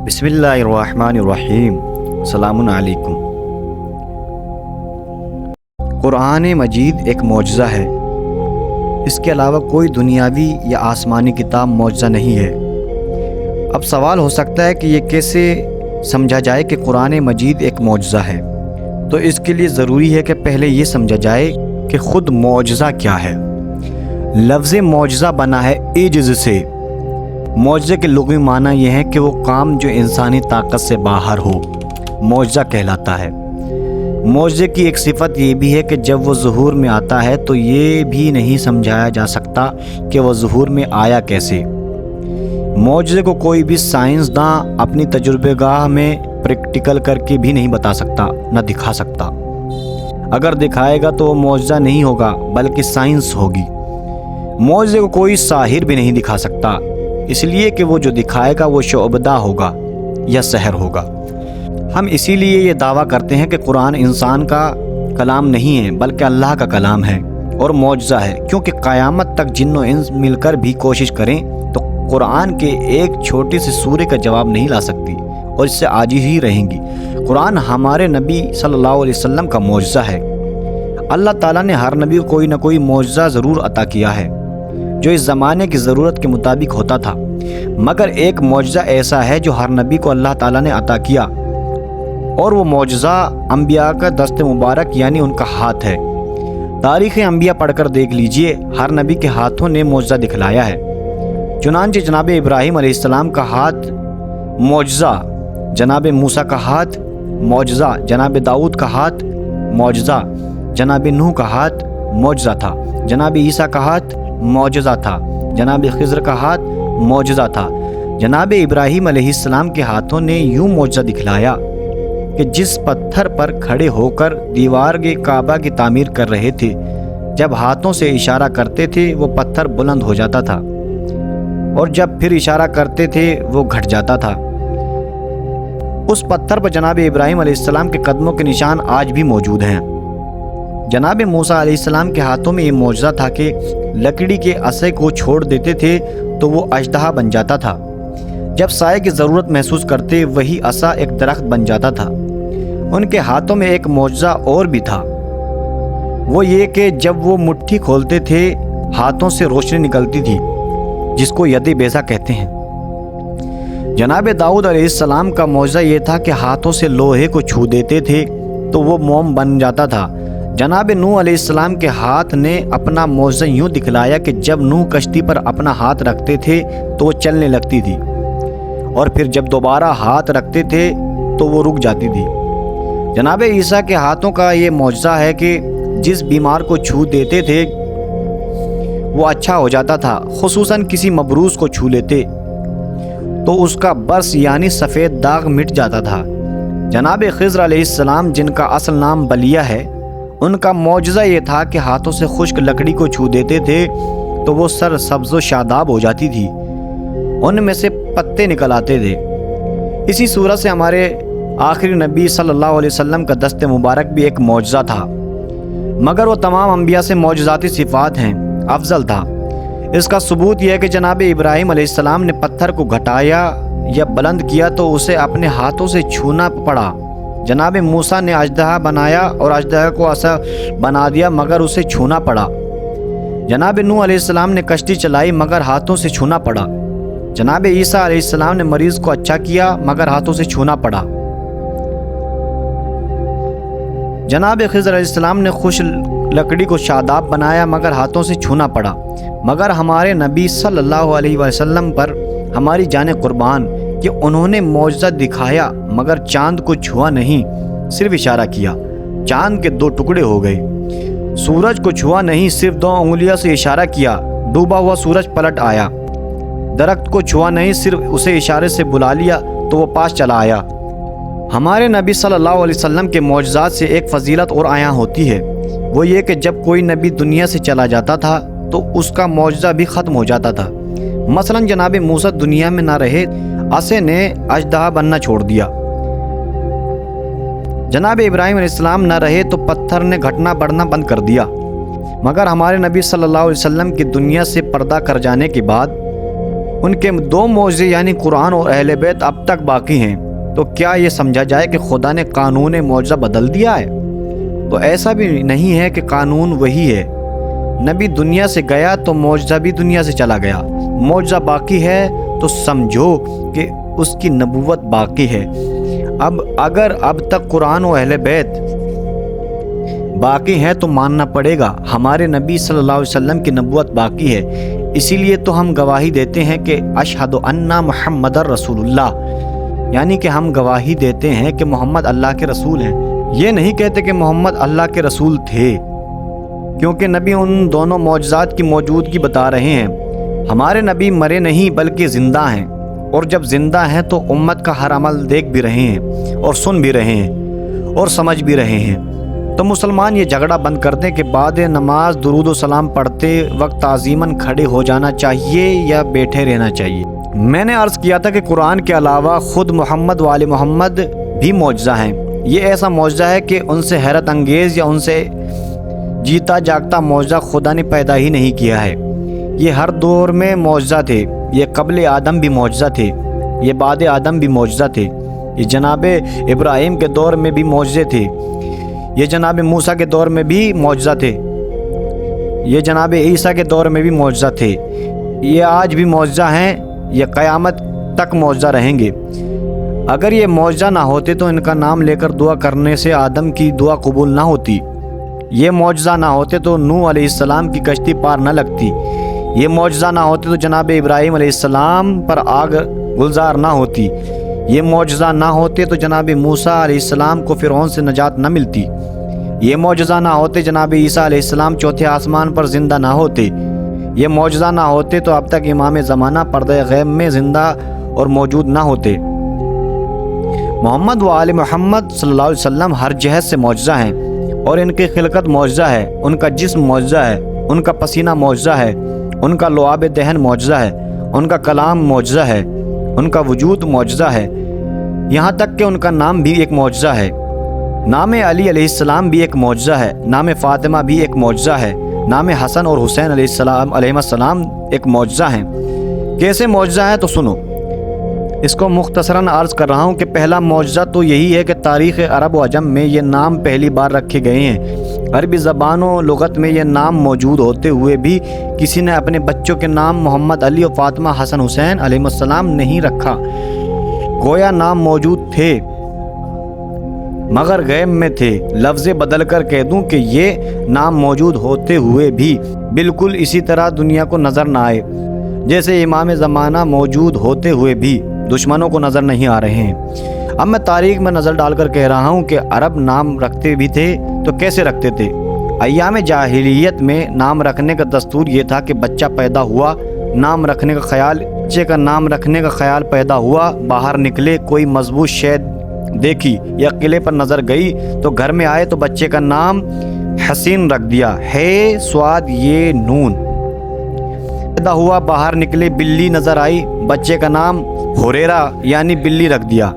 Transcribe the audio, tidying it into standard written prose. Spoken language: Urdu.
بسم اللہ الرحمن الرحیم۔ السلام علیکم۔ قرآن مجید ایک معجزہ ہے۔ اس کے علاوہ کوئی دنیاوی یا آسمانی کتاب معجزہ نہیں ہے۔ اب سوال ہو سکتا ہے کہ یہ کیسے سمجھا جائے کہ قرآن مجید ایک معجزہ ہے؟ تو اس کے لیے ضروری ہے کہ پہلے یہ سمجھا جائے کہ خود معجزہ کیا ہے۔ لفظ معجزہ بنا ہے عجز سے۔ معجزے کے لغوی معنی یہ ہے کہ وہ کام جو انسانی طاقت سے باہر ہو، معجزہ کہلاتا ہے۔ معجزے کی ایک صفت یہ بھی ہے کہ جب وہ ظہور میں آتا ہے تو یہ بھی نہیں سمجھایا جا سکتا کہ وہ ظہور میں آیا کیسے۔ معجزے کو کوئی بھی سائنسداں اپنی تجربہ گاہ میں پریکٹیکل کر کے بھی نہیں بتا سکتا، نہ دکھا سکتا۔ اگر دکھائے گا تو وہ معجزہ نہیں ہوگا بلکہ سائنس ہوگی۔ معجزے کو کوئی ساحر بھی نہیں دکھا سکتا، اس لیے کہ وہ جو دکھائے گا وہ شعبدہ ہوگا یا سحر ہوگا۔ ہم اسی لیے یہ دعویٰ کرتے ہیں کہ قرآن انسان کا کلام نہیں ہے بلکہ اللہ کا کلام ہے اور معجزہ ہے، کیونکہ قیامت تک جن و انس مل کر بھی کوشش کریں تو قرآن کے ایک چھوٹی سی سورے کا جواب نہیں لا سکتی اور اس سے عاجز ہی رہیں گی۔ قرآن ہمارے نبی صلی اللہ علیہ وسلم کا معجزہ ہے۔ اللہ تعالیٰ نے ہر نبی کو کوئی نہ کوئی معجزہ ضرور عطا کیا ہے جو اس زمانے کی ضرورت کے مطابق ہوتا تھا، مگر ایک معجزہ ایسا ہے جو ہر نبی کو اللہ تعالیٰ نے عطا کیا، اور وہ معجزہ انبیاء کا دست مبارک یعنی ان کا ہاتھ ہے۔ تاریخ انبیاء پڑھ کر دیکھ لیجئے، ہر نبی کے ہاتھوں نے معجزہ دکھلایا ہے۔ چنانچہ جناب ابراہیم علیہ السلام کا ہاتھ معجزہ، جناب موسیٰ کا ہاتھ معجزہ، جناب داؤد کا ہاتھ معجزہ، جناب نوح کا ہاتھ معجزہ تھا، جناب عیسیٰ کا ہاتھ معجزہ تھا، جناب خضر کا ہاتھ معجزہ تھا۔ جناب ابراہیم علیہ السلام کے ہاتھوں نے یوں معجزہ دکھلایا کہ جس پتھر پر کھڑے ہو کر دیوار کے کعبہ کی تعمیر کر رہے تھے، جب ہاتھوں سے اشارہ کرتے تھے وہ پتھر بلند ہو جاتا تھا، اور جب پھر اشارہ کرتے تھے وہ گھٹ جاتا تھا۔ اس پتھر پر جناب ابراہیم علیہ السلام کے قدموں کے نشان آج بھی موجود ہیں۔ جناب موسیٰ علیہ السلام کے ہاتھوں میں یہ معجزہ تھا کہ لکڑی کے عصے کو چھوڑ دیتے تھے تو وہ اژدہا بن جاتا تھا۔ جب سائے کی ضرورت محسوس کرتے وہی عصا ایک درخت بن جاتا تھا۔ ان کے ہاتھوں میں ایک معجزہ اور بھی تھا، وہ یہ کہ جب وہ مٹھی کھولتے تھے ہاتھوں سے روشنی نکلتی تھی، جس کو ید بیضا کہتے ہیں۔ جناب داؤد علیہ السلام کا معجزہ یہ تھا کہ ہاتھوں سے لوہے کو چھو دیتے تھے تو وہ موم بن جاتا تھا۔ جناب نوح علیہ السلام کے ہاتھ نے اپنا معجزہ یوں دکھلایا کہ جب نوح کشتی پر اپنا ہاتھ رکھتے تھے تو وہ چلنے لگتی تھی، اور پھر جب دوبارہ ہاتھ رکھتے تھے تو وہ رک جاتی تھی۔ جناب عیسیٰ کے ہاتھوں کا یہ معجزہ ہے کہ جس بیمار کو چھو دیتے تھے وہ اچھا ہو جاتا تھا، خصوصاً کسی مبروز کو چھو لیتے تو اس کا برس یعنی سفید داغ مٹ جاتا تھا۔ جناب خضر علیہ السلام جن کا اصل نام بلیہ ہے، ان کا معجزہ یہ تھا کہ ہاتھوں سے خشک لکڑی کو چھو دیتے تھے تو وہ سر سبز و شاداب ہو جاتی تھی، ان میں سے پتے نکل آتے تھے۔ اسی صورت سے ہمارے آخری نبی صلی اللہ علیہ وسلم کا دست مبارک بھی ایک معجزہ تھا، مگر وہ تمام انبیاء سے معجزاتی صفات ہیں افضل تھا۔ اس کا ثبوت یہ ہے کہ جناب ابراہیم علیہ السلام نے پتھر کو گھٹایا یا بلند کیا تو اسے اپنے ہاتھوں سے چھونا پڑا۔ جناب موسیٰ نے اژدہا بنایا اور اژدہا کو عصا بنا دیا مگر اسے چھونا پڑا۔ جناب نوح علیہ السلام نے کشتی چلائی مگر ہاتھوں سے چھونا پڑا۔ جناب عیسیٰ علیہ السلام نے مریض کو اچھا کیا مگر ہاتھوں سے چھونا پڑا۔ جناب خضر علیہ السلام نے خشک لکڑی کو شاداب بنایا مگر ہاتھوں سے چھونا پڑا۔ مگر ہمارے نبی صلی اللہ علیہ وسلم پر ہماری جان قربان کہ انہوں نے معجزہ دکھایا مگر چاند کو چھوا نہیں، صرف اشارہ کیا، چاند کے 2 ٹکڑے ہو گئے۔ سورج کو چھوا نہیں، صرف 2 انگلیوں سے اشارہ کیا، ڈوبا ہوا سورج پلٹ آیا۔ درخت کو چھوا نہیں، صرف اسے اشارے سے بلا لیا تو وہ پاس چلا آیا۔ ہمارے نبی صلی اللہ علیہ وسلم کے معجزات سے ایک فضیلت اور عیاں ہوتی ہے، وہ یہ کہ جب کوئی نبی دنیا سے چلا جاتا تھا تو اس کا معجزہ بھی ختم ہو جاتا تھا۔ مثلا جناب موسیٰ دنیا میں نہ رہے، عصے نے اژدہا بننا چھوڑ دیا۔ جناب ابراہیم علیہ السلام نہ رہے تو پتھر نے گھٹنا بڑھنا بند کر دیا۔ مگر ہمارے نبی صلی اللہ علیہ وسلم کی دنیا سے پردہ کر جانے کے بعد ان کے 2 معجزے یعنی قرآن اور اہل بیت اب تک باقی ہیں، تو کیا یہ سمجھا جائے کہ خدا نے قانون معجزہ بدل دیا ہے؟ تو ایسا بھی نہیں ہے کہ قانون وہی ہے۔ نبی دنیا سے گیا تو معجزہ بھی دنیا سے چلا گیا۔ معجزہ باقی ہے تو سمجھو کہ اس کی نبوت باقی ہے۔ اگر اب تک قرآن و اہل بیت باقی ہیں تو ماننا پڑے گا ہمارے نبی صلی اللہ علیہ وسلم کی نبوت باقی ہے۔ اسی لیے تو ہم گواہی دیتے ہیں کہ اشہد ان محمد رسول اللہ، یعنی کہ ہم گواہی دیتے ہیں کہ محمد اللہ کے رسول ہیں۔ یہ نہیں کہتے کہ محمد اللہ کے رسول تھے، کیونکہ نبی ان دونوں معجزات کی موجودگی بتا رہے ہیں۔ ہمارے نبی مرے نہیں بلکہ زندہ ہیں، اور جب زندہ ہیں تو امت کا ہر عمل دیکھ بھی رہے ہیں اور سن بھی رہے ہیں اور سمجھ بھی رہے ہیں۔ تو مسلمان یہ جھگڑا بند کر دیں کہ بعد نماز درود و سلام پڑھتے وقت تعظیماً کھڑے ہو جانا چاہیے یا بیٹھے رہنا چاہیے۔ میں نے عرض کیا تھا کہ قرآن کے علاوہ خود محمد و آل محمد بھی معجزہ ہیں۔ یہ ایسا معجزہ ہے کہ ان سے حیرت انگیز یا ان سے جیتا جاگتا معجزہ خدا نے پیدا ہی نہیں کیا ہے۔ یہ ہر دور میں معجزہ تھے۔ یہ قبل آدم بھی معجزہ تھے، یہ بعد آدم بھی معجزہ تھے، یہ جناب ابراہیم کے دور میں بھی معجزے تھے، یہ جناب موسیٰ کے دور میں بھی معجزہ تھے، یہ جناب عیسیٰ کے دور میں بھی معجزہ تھے، یہ آج بھی معجزہ ہیں، یہ قیامت تک معجزہ رہیں گے۔ اگر یہ معجزہ نہ ہوتے تو ان کا نام لے کر دعا کرنے سے آدم کی دعا قبول نہ ہوتی، یہ معجزہ نہ ہوتے تو نوح علیہ السلام کی کشتی پار نہ لگتی، یہ معجزہ نہ ہوتے تو جناب ابراہیم علیہ السلام پر آگ گلزار نہ ہوتی، یہ معجزہ نہ ہوتے تو جناب موسیٰ علیہ السلام کو فرعون سے نجات نہ ملتی، یہ معجزہ نہ ہوتے جناب عیسیٰ علیہ السلام چوتھے آسمان پر زندہ نہ ہوتے، یہ معجزہ نہ ہوتے تو اب تک امام زمانہ پردہ غیب میں زندہ اور موجود نہ ہوتے۔ محمد و آل محمد صلی اللہ علیہ وسلم ہر جہت سے معجزہ ہیں، اور ان کی خلقت معجزہ ہے، ان کا جسم معجزہ ہے، ان کا پسینہ معجزہ ہے، ان کا لعاب دہن معجزہ ہے، ان کا کلام معجزہ ہے، ان کا وجود معجزہ ہے، یہاں تک کہ ان کا نام بھی ایک معجزہ ہے۔ نام علی علیہ السلام بھی ایک معجزہ ہے، نام فاطمہ بھی ایک معجزہ ہے، نام حسن اور حسین علیہ السلام ایک معجزہ ہیں۔ کیسے معجزہ ہیں تو سنو، اس کو مختصراً عرض کر رہا ہوں کہ پہلا معجزہ تو یہی ہے کہ تاریخ عرب و عجم میں یہ نام پہلی بار رکھے گئے ہیں۔ عربی زبان و لغت میں یہ نام موجود ہوتے ہوئے بھی کسی نے اپنے بچوں کے نام محمد علی اور فاطمہ حسن حسین علیہ السلام نہیں رکھا۔ گویا نام موجود تھے مگر غیب میں تھے۔ لفظ بدل کر کہہ دوں کہ یہ نام موجود ہوتے ہوئے بھی بالکل اسی طرح دنیا کو نظر نہ آئے جیسے امام زمانہ موجود ہوتے ہوئے بھی دشمنوں کو نظر نہیں آ رہے ہیں۔ اب میں تاریخ میں نظر ڈال کر کہہ رہا ہوں کہ عرب نام رکھتے بھی تھے تو کیسے رکھتے تھے؟ ایام جاہلیت میں نام رکھنے کا دستور یہ تھا کہ بچہ پیدا ہوا، نام رکھنے کا خیال، بچے کا نام رکھنے کا خیال پیدا ہوا، باہر نکلے، کوئی مضبوط شے دیکھی یا قلعے پر نظر گئی تو گھر میں آئے تو بچے کا نام حسین رکھ دیا، ہے سواد یہ نون۔ پیدا ہوا، باہر نکلے، بلی نظر آئی، بچے کا نام ہریرہ یعنی بلی رکھ دیا۔